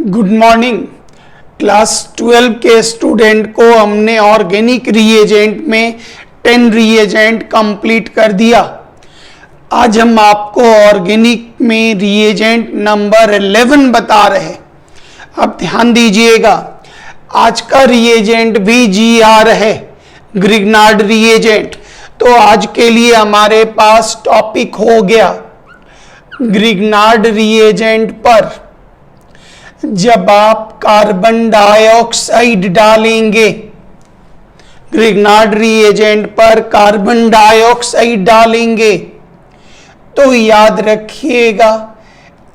Good morning. Class 12 के student को हमने ऑर्गेनिक रिएजेंट में 10 रिएजेंट कंप्लीट कर दिया। आज हम आपको ऑर्गेनिक में रिएजेंट नंबर 11 बता रहे हैं। अब ध्यान दीजिएगा, आज का रिएजेंट भी GR है, ग्रिग्नार्ड रिएजेंट। तो आज के लिए हमारे पास टॉपिक हो गया ग्रिग्नार्ड रिएजेंट पर। जब आप कार्बन डाइऑक्साइड डालेंगे, ग्रिग्नार्ड रिएजेंट पर कार्बन डाइऑक्साइड डालेंगे तो याद रखिएगा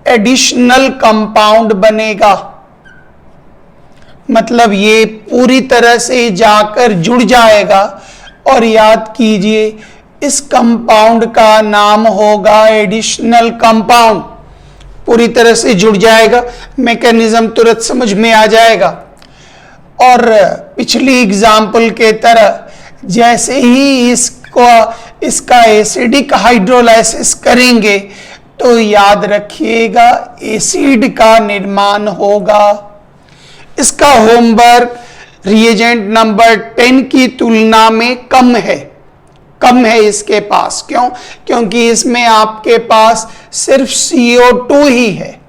एडिशनल कंपाउंड बनेगा। मतलब ये पूरी तरह से जाकर जुड़ जाएगा और याद कीजिए इस कंपाउंड का नाम होगा एडिशनल कंपाउंड। पूरी तरह से जुड़ जाएगा, मैकेनिज्म तुरंत समझ में आ जाएगा। और पिछली एग्जाम्पल के तरह जैसे ही इसका एसिडिक हाइड्रोलाइसिस करेंगे तो याद रखिएगा एसिड का निर्माण होगा। इसका होमवर्क रिएजेंट नंबर 10 की तुलना में कम है इसके पास। क्यों? क्योंकि इसमें आपके पास सिर्फ CO2 ही है।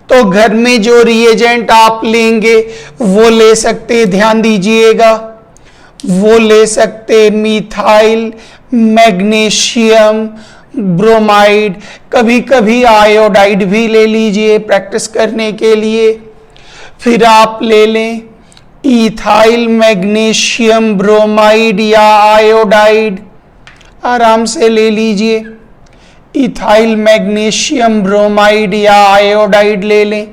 तो घर में जो रिएजेंट आप लेंगे वो ले सकते, ध्यान दीजिएगा, वो ले सकते मिथाइल, मैग्नीशियम, ब्रोमाइड, कभी कभी आयोडाइड भी ले लीजिए प्रैक्टिस करने के लिए। फिर आप ले लें इथाइल मैग्नीशियम ब्रोमाइड या आयोडाइड, आराम से ले लीजिए। इथाइल मैग्नीशियम ब्रोमाइड या आयोडाइड ले लें।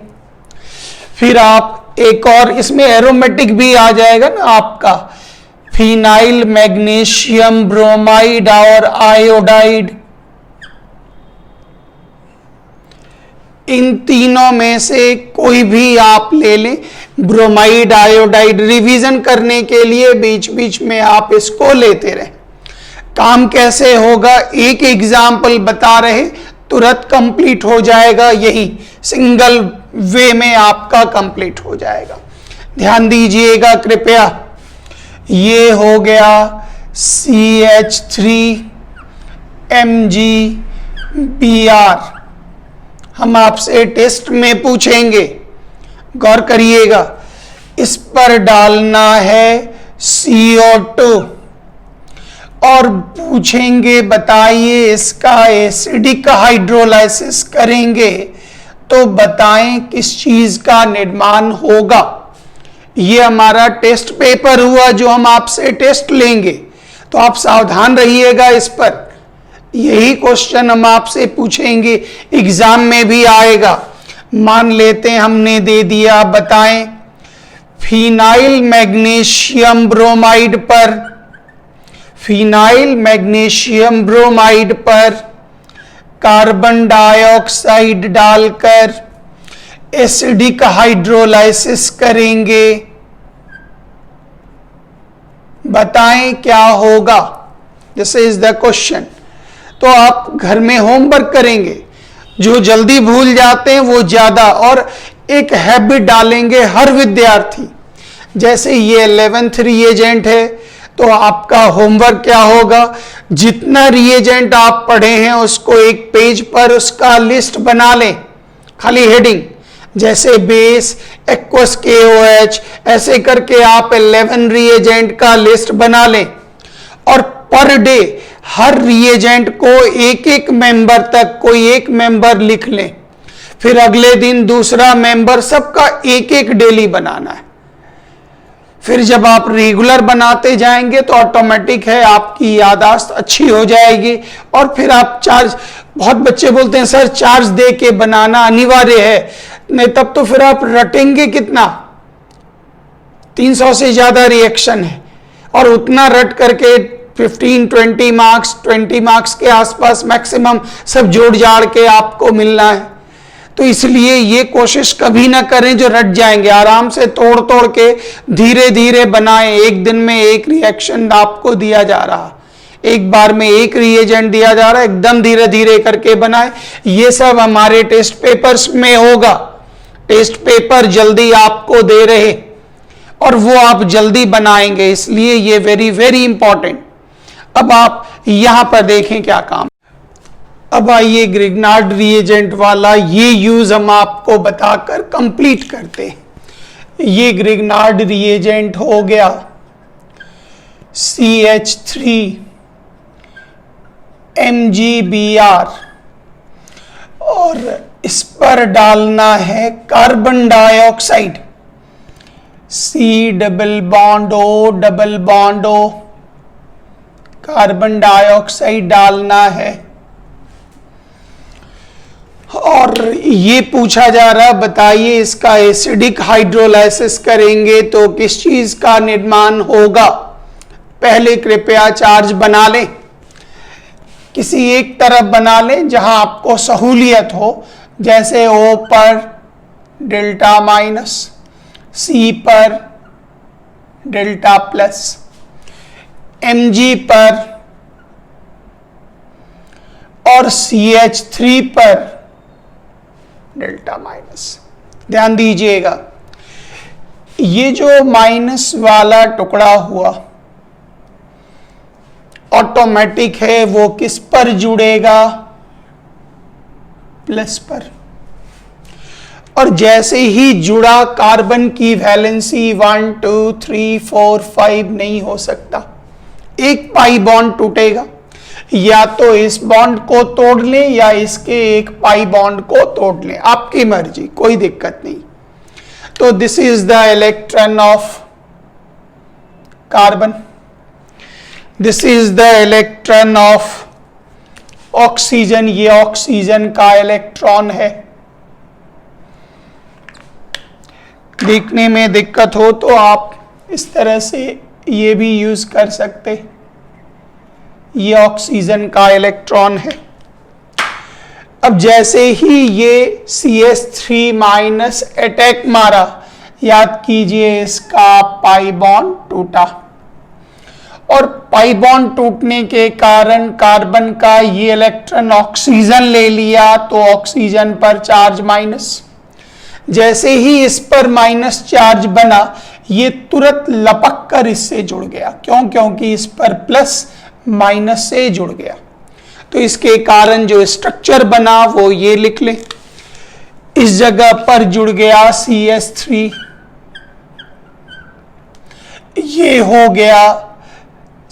फिर आप एक और इसमें एरोमेटिक भी आ जाएगा ना आपका, फिनाइल मैग्नीशियम ब्रोमाइड और आयोडाइड। इन तीनों में से कोई भी आप ले लें, ब्रोमाइड आयोडाइड। रिवीजन करने के लिए बीच बीच में आप इसको लेते रहें। काम कैसे होगा एक एग्जाम्पल बता रहे, तुरंत कंप्लीट हो जाएगा, यही सिंगल वे में आपका कंप्लीट हो जाएगा। ध्यान दीजिएगा कृपया। ये हो गया CH3MgBr। हम आपसे टेस्ट में पूछेंगे, गौर करिएगा। इस पर डालना है CO2 और पूछेंगे बताइए इसका एसिडिक हाइड्रोलाइसिस करेंगे तो बताएं किस चीज का निर्माण होगा। ये हमारा टेस्ट पेपर हुआ जो हम आपसे टेस्ट लेंगे, तो आप सावधान रहिएगा इस पर। यही क्वेश्चन हम आपसे पूछेंगे, एग्जाम में भी आएगा। मान लेते हैं हमने दे दिया, बताएं फिनाइल मैग्नीशियम ब्रोमाइड पर, फिनाइल मैग्नीशियम ब्रोमाइड पर कार्बन डाइऑक्साइड डालकर एसिडिक हाइड्रोलाइसिस करेंगे, बताएं क्या होगा। This is the question. तो आप घर में होमवर्क करेंगे, जो जल्दी भूल जाते हैं वो ज्यादा, और एक हैबिट डालेंगे हर विद्यार्थी। जैसे ये 11th रिएजेंट है तो आपका होमवर्क क्या होगा, जितना रिएजेंट आप पढ़े हैं उसको एक पेज पर उसका लिस्ट बना लें, खाली हेडिंग, जैसे बेस, एक्वस, KOH, ऐसे करके आप 11 रिएजेंट का लिस्ट बना लें। और पर डे हर रिएजेंट को एक एक मेंबर तक कोई एक मेंबर लिख लें। फिर अगले दिन दूसरा मेंबर, सबका एक एक डेली बनाना है। फिर जब आप रेगुलर बनाते जाएंगे तो ऑटोमेटिक है आपकी याददाश्त अच्छी हो जाएगी। और फिर आप चार्ज, बहुत बच्चे बोलते हैं सर चार्ज दे के बनाना अनिवार्य है, नहीं तब तो फिर आप रटेंगे कितना, 300 से ज्यादा रिएक्शन है और उतना रट करके 15-20 मार्क्स, 20 मार्क्स के आसपास मैक्सिमम सब जोड़ जाड़ के आपको मिलना है। तो इसलिए ये कोशिश कभी ना करें जो रट जाएंगे, आराम से तोड़ तोड़ के धीरे धीरे बनाएं। एक दिन में एक रिएक्शन आपको दिया जा रहा, एक बार में एक रिएजेंट दिया जा रहा है, एकदम धीरे धीरे करके बनाएं। ये सब हमारे टेस्ट पेपर्स में होगा। टेस्ट पेपर जल्दी आपको दे रहे और वो आप जल्दी बनाएंगे, इसलिए ये वेरी वेरी इंपॉर्टेंट। अब आप यहां पर देखें क्या काम। अब आइए ग्रिग्नार्ड रिएजेंट वाला ये यूज हम आपको बताकर कंप्लीट करते हैं। ये ग्रिग्नार्ड रिएजेंट हो गया CH3 MgBr और इस पर डालना है carbon dioxide C double bond O carbon dioxide डालना है। और ये पूछा जा रहा, बताइए इसका एसिडिक हाइड्रोलाइसिस करेंगे तो किस चीज का निर्माण होगा। पहले कृपया चार्ज बना लें, किसी एक तरफ बना लें जहां आपको सहूलियत हो, जैसे O पर डेल्टा माइनस, C पर डेल्टा प्लस, Mg पर और CH3 पर डेल्टा माइनस। ध्यान दीजिएगा, ये जो माइनस वाला टुकड़ा हुआ ऑटोमेटिक है, वो किस पर जुड़ेगा, प्लस पर। और जैसे ही जुड़ा, कार्बन की वैलेंसी 1 2 3 4 5 नहीं हो सकता, एक पाई बॉन्ड टूटेगा। या तो इस बॉन्ड को तोड़ लें या इसके एक पाई बॉन्ड को तोड़ लें, आपकी मर्जी, कोई दिक्कत नहीं। तो this is the electron of carbon, this is the electron of oxygen, ये ऑक्सीजन का इलेक्ट्रॉन है। देखने में दिक्कत हो तो आप इस तरह से ये भी यूज कर सकते, ये ऑक्सीजन का इलेक्ट्रॉन है। अब जैसे ही ये CH3 माइनस अटैक मारा, याद कीजिए इसका पाई बॉन्ड टूटा, और पाई बॉन्ड टूटने के कारण कार्बन का ये इलेक्ट्रॉन ऑक्सीजन ले लिया, तो ऑक्सीजन पर चार्ज माइनस। जैसे ही इस पर माइनस चार्ज बना, ये तुरंत लपक कर इससे जुड़ गया। क्यों? क्योंकि इस पर प्लस माइनस से जुड़ गया। तो इसके कारण जो स्ट्रक्चर बना वो ये लिख लें। इस जगह पर जुड़ गया CH3, ये हो गया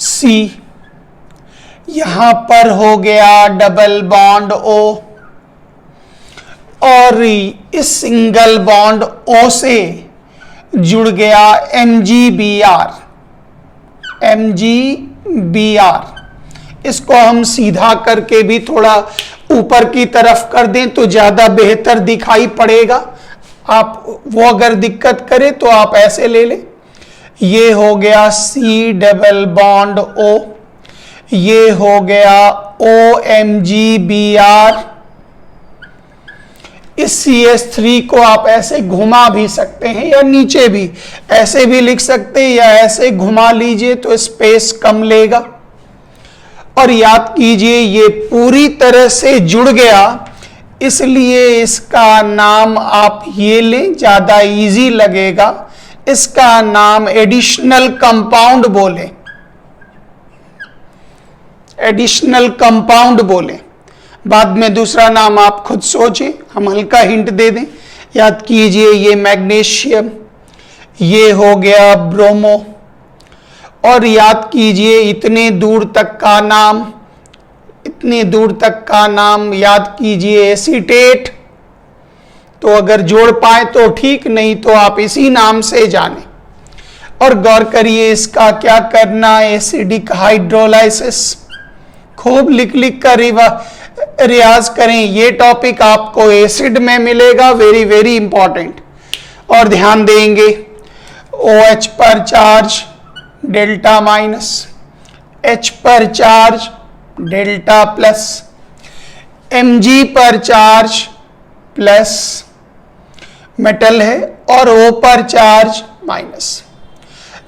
C, यहां पर हो गया डबल बॉन्ड O, और इस सिंगल बॉन्ड O से जुड़ गया MgBr। इसको हम सीधा करके भी थोड़ा ऊपर की तरफ कर दें तो ज्यादा बेहतर दिखाई पड़ेगा। आप वो अगर दिक्कत करे तो आप ऐसे ले लें। ये हो गया C डबल बॉन्ड O, ये हो गया OMgBr। इस CH3 को आप ऐसे घुमा भी सकते हैं या नीचे भी ऐसे भी लिख सकते हैं, या ऐसे घुमा लीजिए तो स्पेस कम लेगा। और याद कीजिए ये पूरी तरह से जुड़ गया, इसलिए इसका नाम आप ये लें, ज्यादा इजी लगेगा। इसका नाम एडिशनल कंपाउंड बोले, एडिशनल कंपाउंड बोले। बाद में दूसरा नाम आप खुद सोचें, हम हल्का हिंट दे दें। याद कीजिए ये मैग्नीशियम, ये हो गया ब्रोमो, और याद कीजिए इतने दूर तक का नाम याद कीजिए एसीटेट। तो अगर जोड़ पाए तो ठीक, नहीं तो आप इसी नाम से जाने। और गौर करिए इसका क्या करना, एसिडिक हाइड्रोलाइसिस। खूब लिख लिख कर रियाज करें, ये टॉपिक आपको एसिड में मिलेगा, वेरी वेरी इंपॉर्टेंट। और ध्यान देंगे OH पर चार्ज डेल्टा माइनस, H पर चार्ज डेल्टा प्लस, Mg पर चार्ज प्लस मेटल है, और O पर चार्ज माइनस।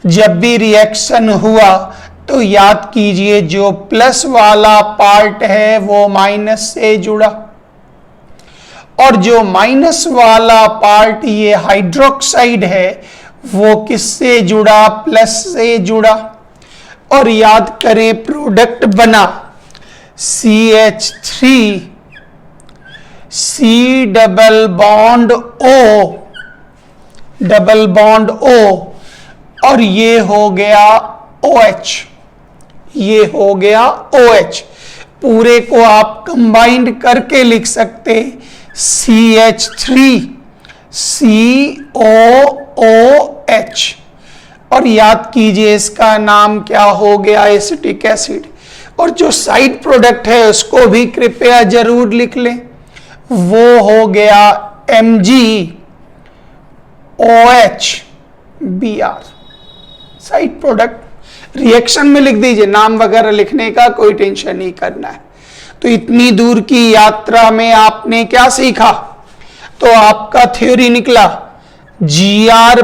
जब भी रिएक्शन हुआ तो याद कीजिए जो प्लस वाला पार्ट है वो माइनस से जुड़ा, और जो माइनस वाला पार्ट ये हाइड्रोक्साइड है वो किससे जुड़ा, प्लस से जुड़ा। और याद करें प्रोडक्ट बना CH3 C double bond O और ये हो गया OH, ये हो गया OH। पूरे को आप कंबाइंड करके लिख सकते CH3 COOH और याद कीजिए इसका नाम क्या हो गया, एसिटिक एसिड। और जो साइड प्रोडक्ट है उसको भी कृपया जरूर लिख लें, वो हो गया MgOH साइड प्रोडक्ट। रिएक्शन में लिख दीजिए, नाम वगैरह लिखने का कोई टेंशन नहीं करना है। तो इतनी दूर की यात्रा में आपने क्या सीखा, तो आपका थ्योरी निकला जीआर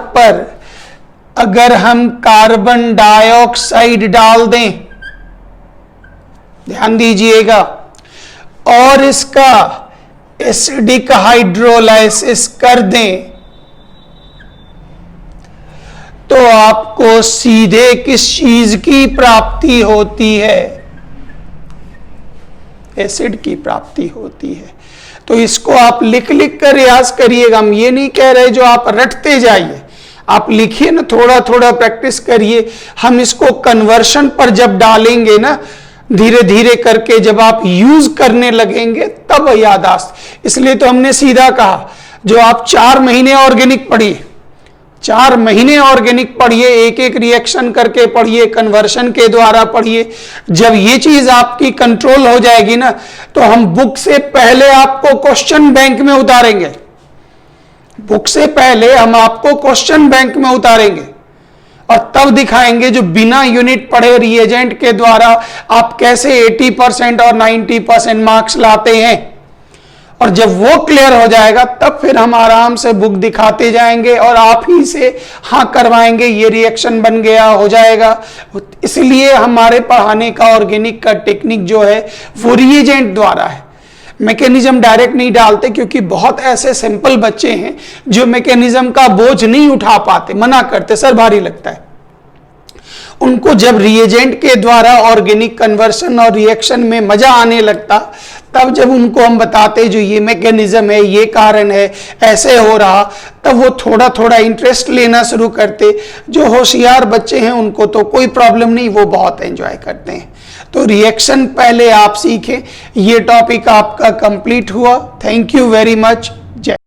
पर अगर हम कार्बन डाइऑक्साइड डाल दें, ध्यान दीजिएगा, और इसका एसिडिक हाइड्रोलाइसिस कर दें तो आपको सीधे किस चीज की प्राप्ति होती है, एसिड की प्राप्ति होती है। तो इसको आप लिख लिख कर रियाज करिएगा। हम ये नहीं कह रहे जो आप रटते जाइए, आप लिखिए ना, थोड़ा थोड़ा प्रैक्टिस करिए। हम इसको कन्वर्शन पर जब डालेंगे ना, धीरे धीरे करके जब आप यूज करने लगेंगे तब याददाश्त। इसलिए तो हमने सीधा कहा जो आप 4 महीने ऑर्गेनिक पढ़िए, 4 महीने ऑर्गेनिक पढ़िए, एक एक रिएक्शन करके पढ़िए, कन्वर्शन के द्वारा पढ़िए। जब ये चीज आपकी कंट्रोल हो जाएगी ना, तो हम बुक से पहले आपको क्वेश्चन बैंक में उतारेंगे, बुक से पहले हम आपको क्वेश्चन बैंक में उतारेंगे और तब दिखाएंगे जो बिना यूनिट पढ़े रिएजेंट के द्वारा आप कैसे 80% और 90% मार्क्स लाते हैं। और जब वो क्लियर हो जाएगा तब फिर हम आराम से बुक दिखाते जाएंगे और आप ही से हाँ करवाएंगे, ये रिएक्शन बन गया, हो जाएगा। इसलिए हमारे पढ़ाने का ऑर्गेनिक का टेक्निक जो है वो रिएजेंट द्वारा है, मैकेनिज्म डायरेक्ट नहीं डालते, क्योंकि बहुत ऐसे सिंपल बच्चे हैं जो मैकेनिज्म का बोझ नहीं उठा पाते, मना करते, सर भारी लगता है। उनको जब रिएजेंट के द्वारा ऑर्गेनिक कन्वर्शन और रिएक्शन में मजा आने लगता, तब जब उनको हम बताते जो ये मैकेनिज्म है, ये कारण है, ऐसे हो रहा, तब वो थोड़ा थोड़ा इंटरेस्ट लेना शुरू करते। जो होशियार बच्चे हैं उनको तो कोई प्रॉब्लम नहीं, वो बहुत एंजॉय करते हैं। तो रिएक्शन पहले आप सीखें। ये टॉपिक आपका कंप्लीट हुआ। Thank you very much.